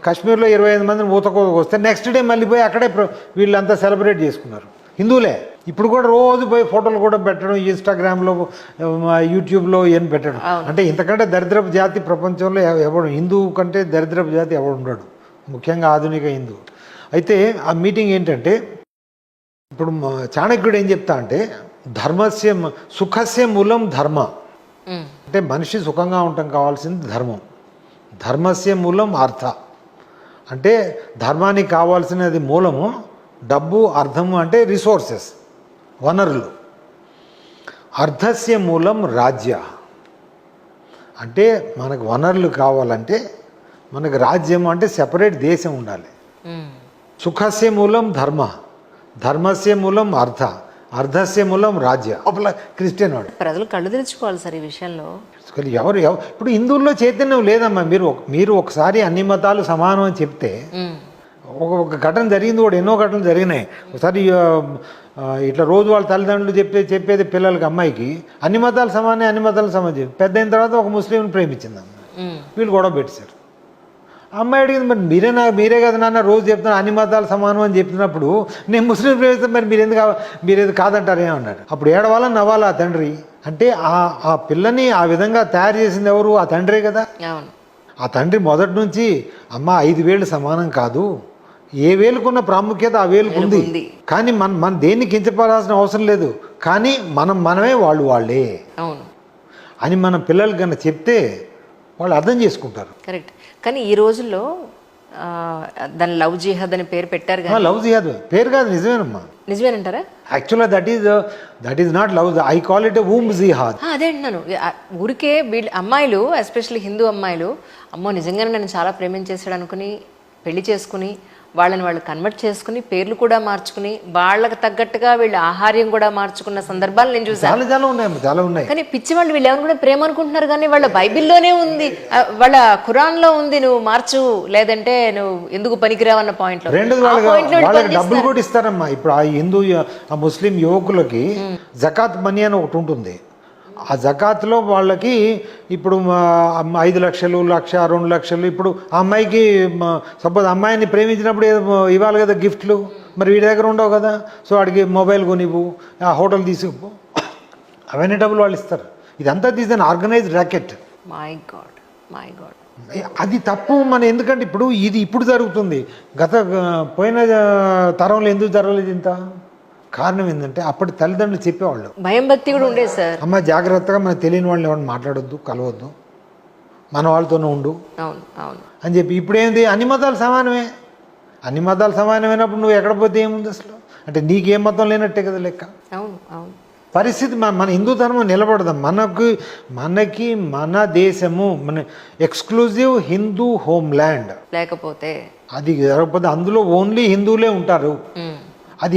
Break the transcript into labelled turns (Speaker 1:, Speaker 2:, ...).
Speaker 1: కాశ్మీర్లో 25 మందిని ఊతకోతకు వస్తే నెక్స్ట్ డే మళ్ళీ పోయి అక్కడే వీళ్ళంతా సెలబ్రేట్ చేసుకున్నారు హిందువులే. ఇప్పుడు కూడా రోజు పోయి ఫోటోలు కూడా పెట్టడం, ఇన్స్టాగ్రామ్లో యూట్యూబ్లో ఏం పెట్టడం. అంటే ఇంతకంటే దరిద్రపు జాతి ప్రపంచంలో ఎవడు, హిందువు కంటే దరిద్రపు జాతి ఎవడు ఉండడు, ముఖ్యంగా ఆధునిక హిందువు. అయితే ఆ మీటింగ్ ఏంటంటే, ఇప్పుడు చాణక్యుడు ఏం చెప్తా అంటే, ధర్మస్య సుఖస్య మూలం ధర్మ, అంటే మనిషి సుఖంగా ఉండటం కావాల్సింది ధర్మం. ధర్మస్య మూలం అర్థ, అంటే ధర్మానికి కావాల్సినది మూలము. డబ్బు, అర్థము అంటే రిసోర్సెస్, వనరులు. అర్థస్య మూలం రాజ్య, అంటే మనకు వనరులు కావాలంటే మనకు రాజ్యం అంటే సెపరేట్ దేశం ఉండాలి. సుఖస్య మూలం ధర్మ, ధర్మస్య మూలం అర్థ, అర్ధస్య మూలం రాజ్య. అప్పుడు క్రిస్టియన్ వాడు.
Speaker 2: ప్రజలు కళ్ళు తెరుచుకోవాలి సార్ ఈ విషయంలో.
Speaker 1: ఎవరు ఇప్పుడు హిందువుల్లో చైతన్యం లేదమ్మా. మీరు ఒకసారి అన్ని మతాలు సమానం అని చెప్తే, ఒక ఘటన జరిగింది కూడా, ఎన్నో ఘటనలు జరిగినాయి. ఒకసారి ఇట్లా రోజు వాళ్ళ తల్లిదండ్రులు చెప్పేది పిల్లలకి, అమ్మాయికి అన్ని మతాలు సమానే, అన్ని మతాలు సమానం. పెద్ద అయిన తర్వాత ఒక ముస్లింని ప్రేమించింది అమ్మాయి, వీళ్ళు గొడవ పెట్టారు. అమ్మాయి అడిగింది, మరి మీరే కదా నాన్న రోజు చెప్తున్నారు అన్ని మతాలు సమానం అని చెప్పినప్పుడు నేను ముస్లిం ప్రేమిస్తే మరి మీరేది కాదంటారే అన్నాడు. అప్పుడు ఏడవాలని నవ్వాలి ఆ తండ్రి. అంటే ఆ పిల్లని ఆ విధంగా తయారు చేసింది ఎవరు? ఆ తండ్రే కదా. ఆ తండ్రి మొదటి నుంచి అమ్మ 5 వేలు సమానం కాదు, ఏ వేలుకున్న ప్రాముఖ్యత ఆ వేలుకు ఉంది, కానీ మన దేన్ని కించపడాల్సిన అవసరం లేదు, కానీ మనమే వాళ్ళే అని మన పిల్లలు కన్నా చెప్తే వాళ్ళు అర్థం చేసుకుంటారు.
Speaker 2: కరెక్ట్. కానీ ఈ రోజుల్లో దాని లవ్ జిహాద్ అని పేరు పెట్టారు.
Speaker 1: లవ్ జిహాద్ పేరు కాదు, నిజమేనమ్మా.
Speaker 2: నిజమేనంటారా?
Speaker 1: యాక్చువల్గా that is not love, I call it womb jihad.
Speaker 2: అదే అంటున్నాను. ఊరికే వీళ్ళు అమ్మాయిలు, ఎస్పెషల్లీ హిందూ అమ్మాయిలు, అమ్మో నిజంగానే నన్ను చాలా ప్రేమించేసాడు అనుకుని పెళ్లి చేసుకుని వాళ్ళు కన్వర్ట్ చేసుకుని పేర్లు కూడా మార్చుకుని వాళ్ళకి తగ్గట్టుగా వీళ్ళు ఆహార్యం కూడా మార్చుకున్న సందర్భాలు నేను చూసాను.
Speaker 1: చాలా ఉన్నాయి. కానీ
Speaker 2: పిచ్చి వాళ్ళు వీళ్ళు ఎవరు ప్రేమ అనుకుంటున్నారు, కానీ వాళ్ళ బైబిల్లోనే ఉంది, వాళ్ళ ఖురాన్లో ఉంది, నువ్వు మార్చు లేదంటే నువ్వు ఎందుకు పనికిరావన్న పాయింట్ లో
Speaker 1: డబ్బులు కూడా ఇస్తారమ్మా. ఇప్పుడు ఆ హిందూ ఆ ముస్లిం యువకులకి జకాత్ మనీ అని ఒకటి ఉంటుంది. ఆ జకాత్లో వాళ్ళకి ఇప్పుడు 5 లక్షలు, 1,00,000, 2 లక్షలు. ఇప్పుడు ఆ అమ్మాయికి సపోజ్ అమ్మాయిని ప్రేమించినప్పుడు ఇవ్వాలి కదా గిఫ్ట్లు, మరి వీడి దగ్గర ఉండవు కదా. సో వాడికి మొబైల్ కొనివ్వు, ఆ హోటల్ తీసుకుపో, అవన్నీ డబ్బులు వాళ్ళు ఇస్తారు. ఇదంతా తీసిన ఆర్గనైజ్డ్ ర్యాకెట్.
Speaker 2: My God.
Speaker 1: అది తప్పు. ఎందుకంటే ఇప్పుడు జరుగుతుంది, పోయిన తరంలో ఎందుకు జరగలేదు ఇంత? కారణం ఏంటంటే అప్పటి తల్లిదండ్రులు చెప్పేవాళ్ళు,
Speaker 2: భయం భక్తి కూడా ఉండేది సార్.
Speaker 1: అమ్మ జాగ్రత్తగా మనకు తెలియని వాళ్ళని ఎవరిని మాట్లాడొద్దు, కలవద్దు, మన వాళ్ళతోనే ఉండు అని చెప్పి. ఇప్పుడేంది, అన్ని మతాలు సమానమే. అన్ని మతాలు సమానమైనప్పుడు నువ్వు ఎక్కడ పోతే ఏముంది అసలు? అంటే నీకేం మతం లేనట్టే కదా లెక్క. పరిస్థితి మన హిందూ ధర్మం నిలబడదాం. మనకి మన దేశము, మన ఎక్స్క్లూజివ్ హిందూ హోమ్ ల్యాండ్,
Speaker 2: లేకపోతే
Speaker 1: అది జరగకపోతే అందులో ఓన్లీ హిందువులే ఉంటారు. అది